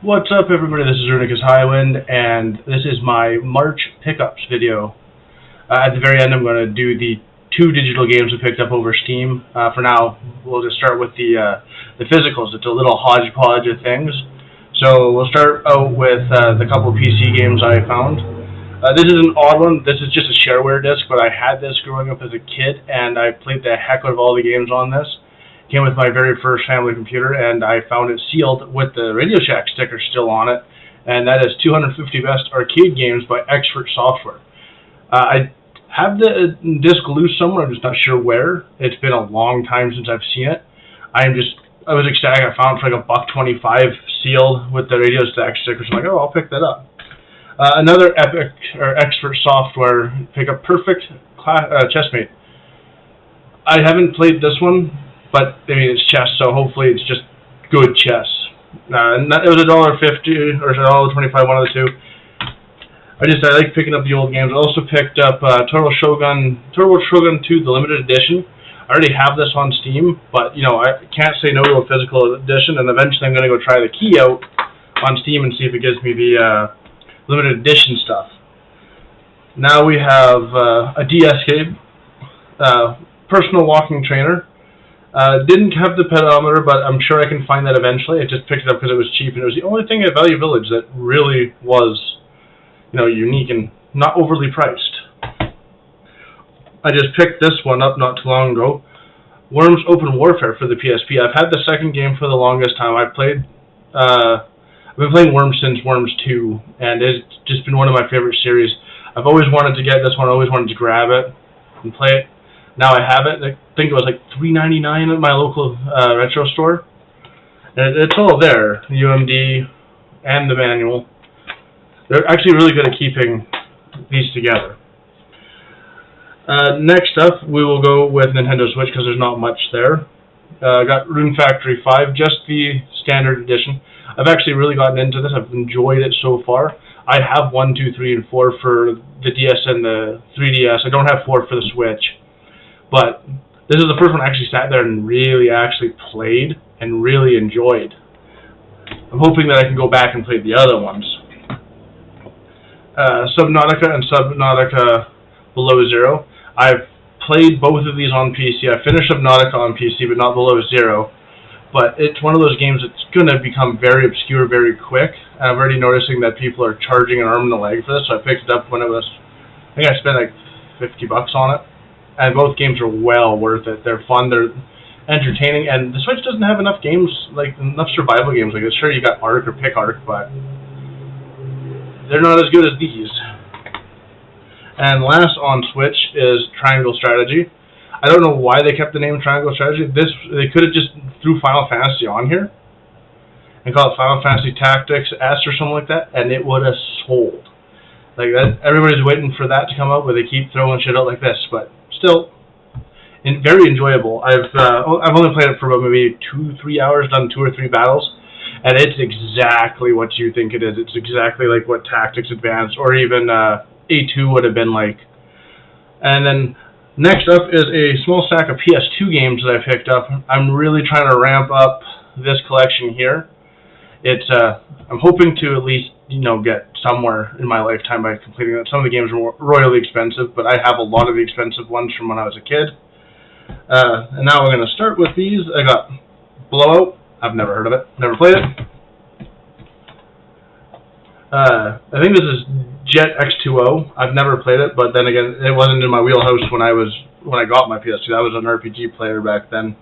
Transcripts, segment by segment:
What's up, everybody? This is Highwind, and this is my March pickups video. At the very end, I'm going to do the 2 digital games I picked up over Steam. For now, we'll just start with the physicals. It's a little hodgepodge of things. So we'll start out with the couple PC games I found. This is an odd one. This is just a shareware disc, but I had this growing up as a kid, and I played the heck out of all the games on this. Came with my very first family computer, and I found it sealed with the Radio Shack sticker still on it, and that is 250 Best Arcade Games by Expert Software. I have the disc loose somewhere, I'm just not sure where. It's been a long time since I've seen it. I was ecstatic. I found it for like $1.25 sealed with the Radio Shack sticker, so I'm like, oh, I'll pick that up. Another Expert Software pickup, Perfect Chessmate. I haven't played this one, but I mean, it's chess, so hopefully it's just good chess. It was $1.50 or $1.25, one of the two. I like picking up the old games. I also picked up Turbo Shogun 2, the limited edition. I already have this on Steam, but you know, I can't say no to a physical edition, and eventually I'm going to go try the key out on Steam and see if it gives me the limited edition stuff. Now we have a DS game, personal walking trainer. Didn't have the pedometer, but I'm sure I can find that eventually. I just picked it up because it was cheap, and it was the only thing at Value Village that really was, you know, unique and not overly priced. I just picked this one up not too long ago. Worms Open Warfare for the PSP. I've had the second game for the longest time. I've been playing Worms since Worms 2, and it's just been one of my favorite series. I've always wanted to get this one. I always wanted to grab it and play it. Now I have it. I think it was like $3.99 at my local retro store. And it's all there, the UMD and the manual. They're actually really good at keeping these together. Next up, we will go with Nintendo Switch because there's not much there. I got Rune Factory 5, just the standard edition. I've actually really gotten into this. I've enjoyed it so far. I have 1, 2, 3, and 4 for the DS and the 3DS. I don't have 4 for the Switch. But this is the first one I actually sat there and really actually played and really enjoyed. I'm hoping that I can go back and play the other ones. Subnautica and Subnautica Below Zero. I've played both of these on PC. I finished Subnautica on PC, but not Below Zero. But it's one of those games that's going to become very obscure very quick. I'm already noticing that people are charging an arm and a leg for this, so I picked it up when it was, I think I spent like $50 on it. And both games are well worth it. They're fun, they're entertaining, and the Switch doesn't have enough games, like enough survival games like this. Sure, you got Ark or Pick Ark, but they're not as good as these. And last on Switch is Triangle Strategy. I don't know why they kept the name Triangle Strategy. They could have just threw Final Fantasy on here and called it Final Fantasy Tactics S or something like that, and it would have sold. Like that, everybody's waiting for that to come out, where they keep throwing shit out like this, but still, very enjoyable. I've only played it for about maybe 2-3 hours, done 2 or 3 battles, and it's exactly what you think it is. It's exactly like what Tactics Advanced or even A2 would have been like. And then next up is a small stack of PS2 games that I picked up. I'm really trying to ramp up this collection here. I'm hoping to at least, you know, get somewhere in my lifetime by completing it. Some of the games are royally expensive, but I have a lot of the expensive ones from when I was a kid. And now we're going to start with these. I got Blowout. I've never heard of it. Never played it. I think this is Jet X2O. I've never played it, but then again, it wasn't in my wheelhouse when I got my PS2. That was an RPG player back then.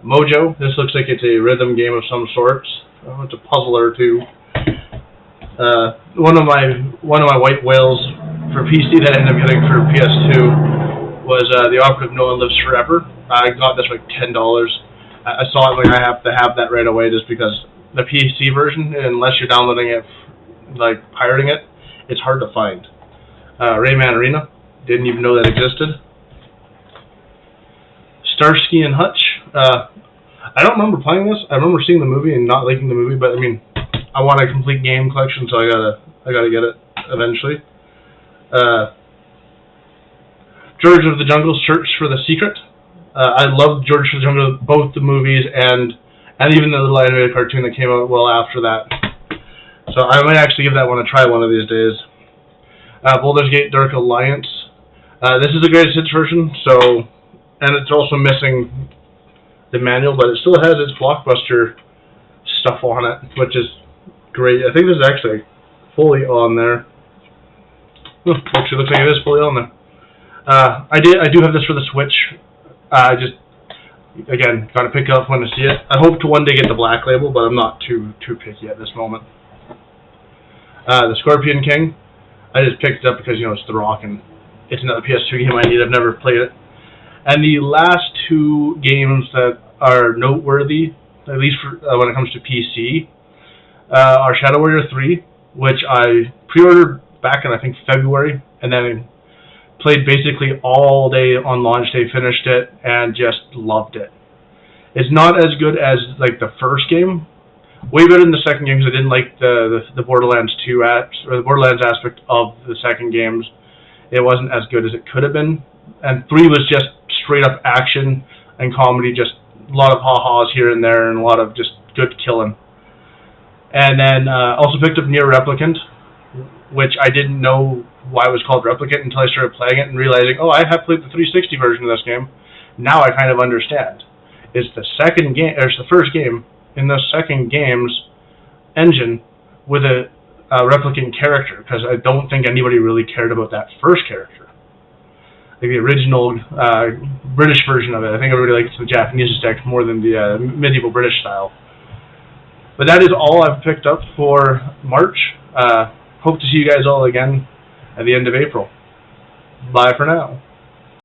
Mojo. This looks like it's a rhythm game of some sorts. It's a puzzler too. One of my white whales for PC that I ended up getting for PS2 was the Opera of No One Lives Forever. I got this for like $10. I saw it, like I have to have that right away, just because the PC version, unless you're downloading it, like pirating it, it's hard to find. Rayman Arena, didn't even know that existed. Starsky and Hutch. I don't remember playing this. I remember seeing the movie and not liking the movie, but I mean, I want a complete game collection, so I gotta get it eventually. George of the Jungle: Search for the Secret. I loved George of the Jungle, both the movies and even the little animated cartoon that came out well after that. So I might actually give that one a try one of these days. Baldur's Gate Dark Alliance. This is a greatest hits version, and it's also missing the manual, but it still has its blockbuster stuff on it, which is great. I think this is actually fully on there. Actually, looks like it is fully on there. I do have this for the Switch. Just again, gotta pick it up when I see it. I hope to one day get the black label, but I'm not too picky at this moment. The Scorpion King. I just picked it up because it's The Rock and it's another PS2 game I need. I've never played it. And the last two games that are noteworthy, at least for, when it comes to PC, are Shadow Warrior 3, which I pre-ordered back in I think February, and then played basically all day on launch day, finished it, and just loved it. It's not as good as like the first game. Way better than the second game because I didn't like the Borderlands 2 or the Borderlands aspect of the second games. It wasn't as good as it could have been. And 3 was just straight up action and comedy, just a lot of ha-has here and there and a lot of just good killing. And then also picked up Nier Replicant, which I didn't know why it was called Replicant until I started playing it and realizing, oh, I have played the 360 version of this game. Now I kind of understand. It's the second game, or it's the first game in the second game's engine with a replicant character, because I don't think anybody really cared about that first character. Like the original British version of it. I think everybody likes the Japanese aspect more than the medieval British style. But that is all I've picked up for March. Hope to see you guys all again at the end of April. Bye for now.